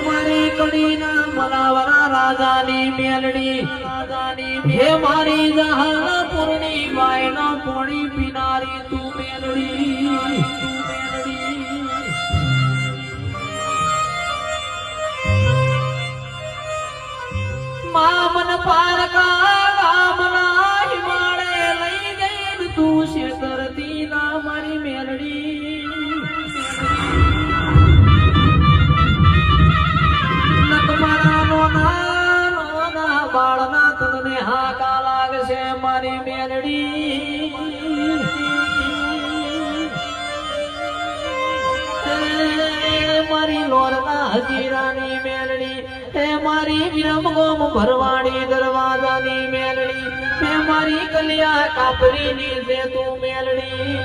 મારી કડીના મલાવરા રાજાની મેલડી હે મારી જહાનપુરની બાયનો પોણી પીનારી તું મેલડી મામન પારકા ગામના હિમાળે લઈ ગઈ તું શેતરતી ના મારી મેલડી નકમારા નોના બાળના તને હાકા લાગશે મારી મેલડી મારી લોરના હજીરાની મેલડી હે મારી વિરમગોમ ભરવાડી દરવાજાની મેલડી હે મારી કલિયા કાપરીની છે તું મેલડી